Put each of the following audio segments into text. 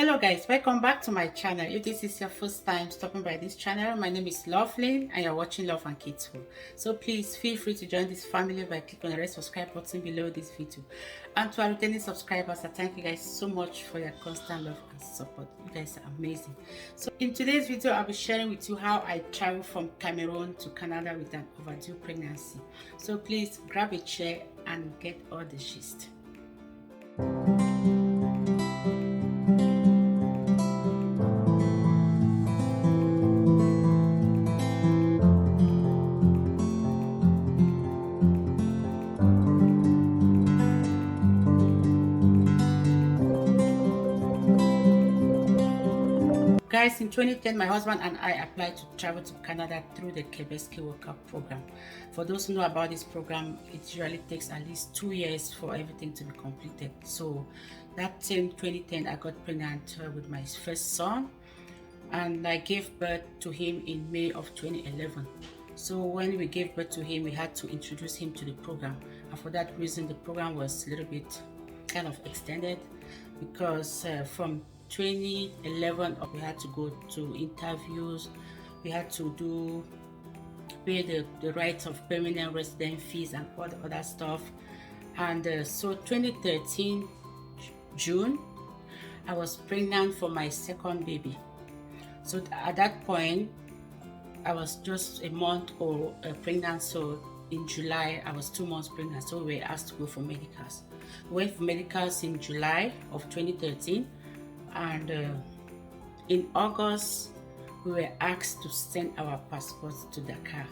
Hello guys, welcome back to my channel. If this is your first time stopping by this channel, my name is Lovelyn and you're watching Love and Kids Home. So please feel free to join this family by clicking on the red subscribe button below this video. And to our returning subscribers, I thank you guys so much for your constant love and support. You guys are amazing. So in today's video, I'll be sharing with you how I traveled from Cameroon to Canada with an overdue pregnancy. So please grab a chair and get all the gist. Guys, in 2010, my husband and I applied to travel to Canada through the Quebec worker program. For those who know about this program, it usually takes at least 2 years for everything to be completed. So that same 2010, I got pregnant with my first son, and I gave birth to him in May of 2011. So when we gave birth to him, we had to introduce him to the program, and for that reason, the program was a little bit kind of extended because from 2011 we had to go to interviews, we had to pay the rights of permanent resident fees and all the other stuff. And so 2013 June, I was pregnant for my second baby. So at that point I was just a month or pregnant. So in July I was 2 months pregnant, so we were asked to go for medicals. We went for medicals in July of 2013, and in August we were asked to send our passports to Dakar.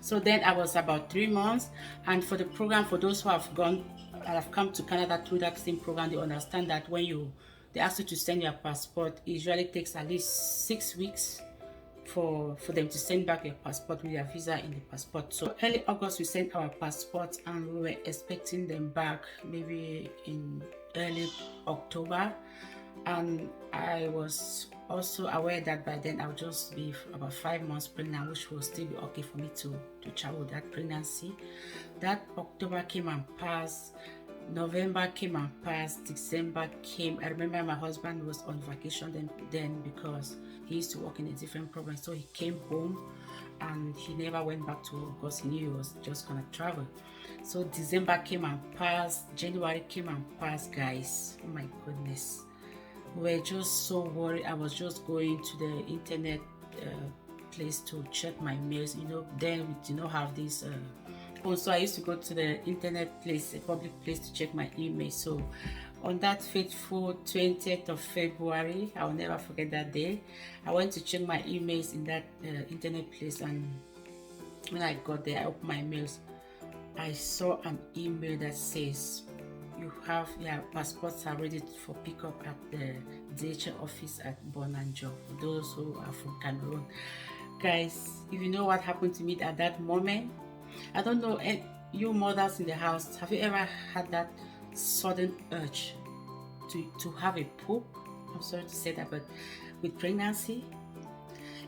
So then I was about 3 months, and for the program, for those who have come to Canada through that same program, they understand that when they ask you to send your passport, it usually takes at least 6 weeks for them to send back your passport with your visa in the passport. So early August we sent our passports, and we were expecting them back maybe in early October. And I was also aware that by then I'll just be about 5 months pregnant, which will still be okay for me to travel with that pregnancy. That October came and passed, November came and passed, December came. I remember my husband was on vacation then because he used to work in a different province, so he came home and he never went back to work because he knew he was just gonna travel. So December came and passed, January came and passed, guys. Oh my goodness, we were just so worried. I was just going to the internet place to check my mails. Then we did not have this also I used to go to the internet place, a public place, to check my email. So on that fateful 20th of February, I'll never forget that day, I went to check my emails in that internet place, and when I got there, I opened my mails. I saw an email that says your passports are ready for pickup at the DHL office at Bonanjo, for those who are from Cameroon. Guys, if you know what happened to me at that moment, I don't know, you mothers in the house, have you ever had that sudden urge to have a poop? I'm sorry to say that, but with pregnancy,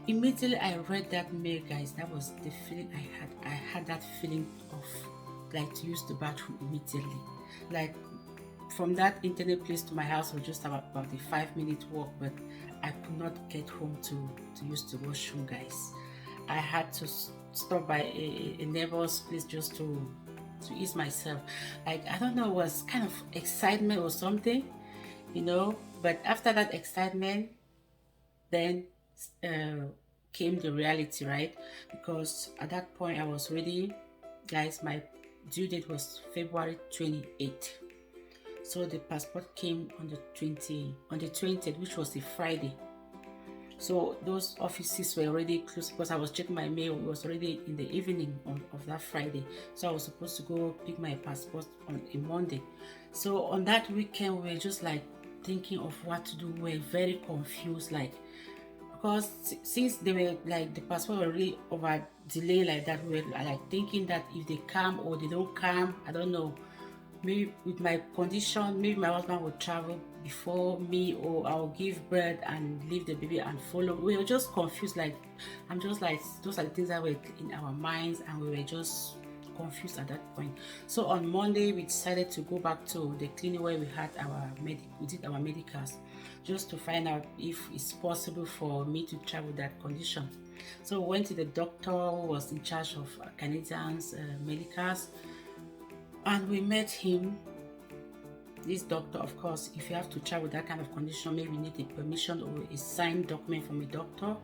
immediately I read that mail, guys, that was the feeling I had. I had that feeling of like to use the bathroom immediately. Like from that internet place to my house was just about a 5-minute walk, but I could not get home to use the washroom, guys. I had to stop by a neighbor's place just to ease myself. Like, I don't know, it was kind of excitement or something, but after that excitement, then came the reality, right? Because at that point I was ready, guys. My due date was February 28th. So the passport came on the 20th, which was a Friday. So those offices were already closed because I was checking my mail. It was already in the evening of that Friday. So I was supposed to go pick my passport on a Monday. So on that weekend, we were just like thinking of what to do. We were very confused, like, because since they were like the passport were really over delay like that, we were like thinking that if they come or they don't come, I don't know. Maybe with my condition, maybe my husband will travel before me, or I'll give birth and leave the baby and follow. We were just confused. Like, I'm just like, those are the things that were in our minds, and we were just confused at that point. So on Monday we decided to go back to the clinic where we did our medicals, just to find out if it's possible for me to travel with that condition. So we went to the doctor who was in charge of Canadians medicals, and we met him. This doctor, of course, if you have to travel with that kind of condition, maybe you need a permission or a signed document from a doctor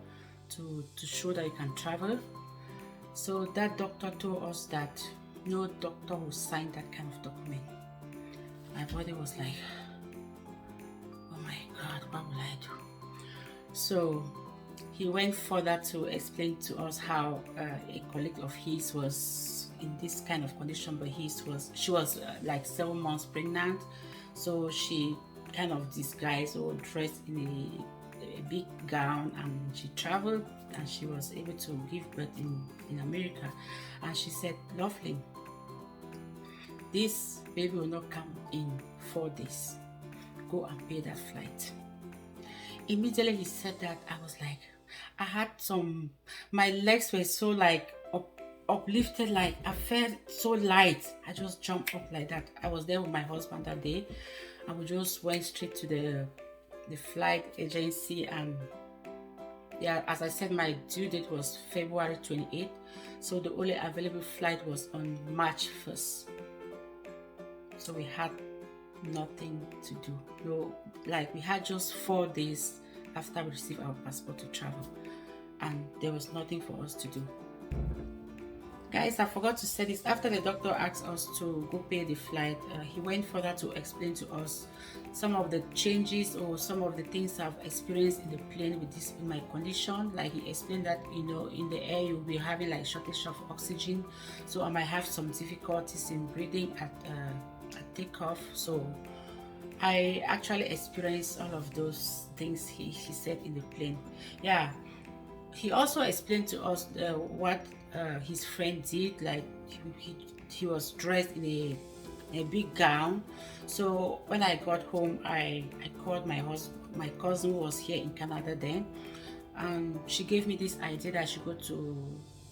to show that you can travel. So that doctor told us that no doctor will sign that kind of document. My body was like, oh my God, what will I do? So he went further to explain to us how a colleague of his was in this kind of condition, but she was like 7 months pregnant. So she kind of disguised or dressed in a big gown, and she traveled, and she was able to give birth in America. And she said, lovely, this baby will not come in 4 days. Go and pay that flight. Immediately he said that, I was like, I had my legs were so like uplifted, like I felt so light. I just jumped up like that. I was there with my husband that day, and we just went straight to the flight agency. And yeah, as I said, my due date was February 28th, so the only available flight was on March 1st. So we had nothing to do. No, like we had just 4 days after we received our passport to travel, and there was nothing for us to do. Guys, I forgot to say this. After the doctor asked us to go pay the flight, he went further to explain to us some of the changes or some of the things I've experienced in the plane with my condition. Like he explained that, you know, in the air you'll be having like shortage of oxygen, so I might have some difficulties in breathing at takeoff. So I actually experienced all of those things he said in the plane. Yeah, he also explained to us what his friend did. Like he was dressed in a big gown. So when I got home, I called my cousin who was here in Canada then, and she gave me this idea that I should go to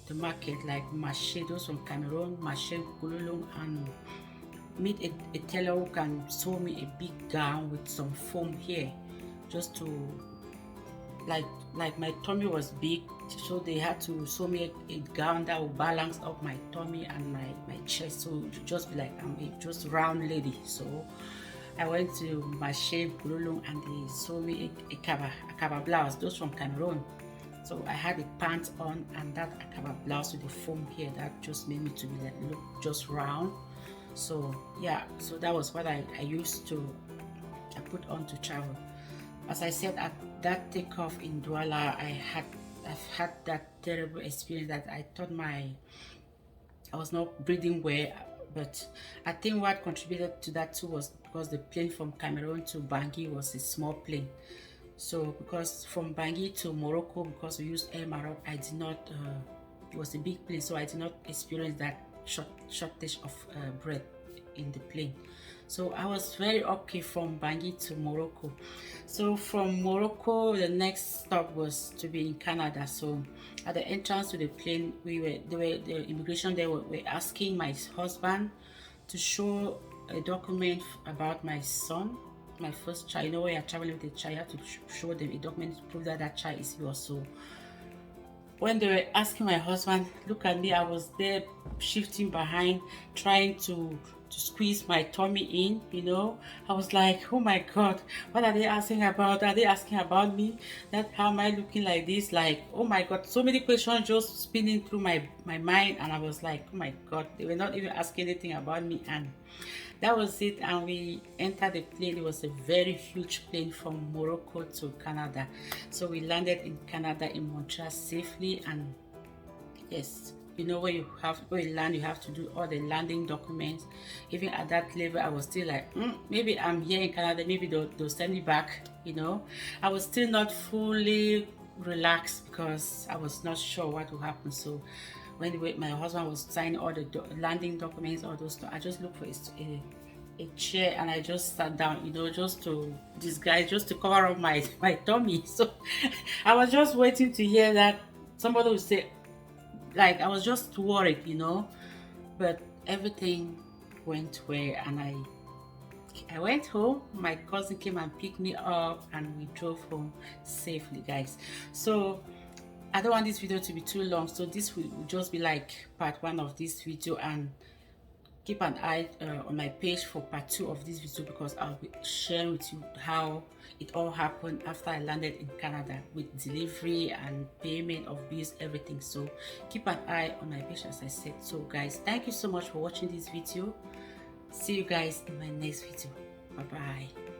the market, like Marché, those from Cameroon, Marché Kululung, and meet a tailor who can sew me a big gown with some foam here, just to like my tummy was big, so they had to sew me a gown that would balance up my tummy and my chest, so it would just be like I'm just round lady. So I went to Marché Kululung and they sewed me a kaba blouse, those from Cameroon. So I had a pant on and that kaba blouse with the foam here that just made me to be like look just round. So yeah, so that was what I put on to travel. As I said, at that takeoff in Douala, I've had that terrible experience that I thought I was not breathing well. But I think what contributed to that too was because the plane from Cameroon to Bangui was a small plane. So because from Bangui to Morocco, because we used Air Maroc, I did not, it was a big plane, so I did not experience that shortage of breath in the plane. So I was very okay from Bangui to Morocco. So from Morocco, the next stop was to be in Canada. So at the entrance to the plane, the immigration there were asking my husband to show a document about my son, my first child. You know, when you're traveling with a child, you have to show them a document to prove that that child is yours. So when they were asking my husband, look at me, I was there shifting behind, trying to squeeze my tummy in, you know. I was like, oh my God, what are they asking about? Are they asking about me? That how am I looking like this? Like, oh my God, so many questions just spinning through my mind, and I was like, oh my God, they were not even asking anything about me. And that was it, and we entered the plane. It was a very huge plane from Morocco to Canada. So we landed in Canada in Montreal safely. And yes, you know, when you land, you have to do all the landing documents. Even at that level, I was still like, maybe I'm here in Canada, maybe they'll send me back, you know. I was still not fully relaxed because I was not sure what would happen. So when my husband was signing all the landing documents, all those stuff, I just looked for a chair and I just sat down, you know, just to disguise, just to cover up my tummy. So I was just waiting to hear that somebody would say, like, I was just worried, you know. but everything went well, and I went home. My cousin came and picked me up and we drove home safely, guys. So I don't want this video to be too long, so this will just be like part 1 of this video, and keep an eye on my page for part 2 of this video, because I'll be sharing with you how it all happened after I landed in Canada, with delivery and payment of bills, everything. So keep an eye on my page, as I said. So guys, thank you so much for watching this video. See you guys in my next video. Bye bye.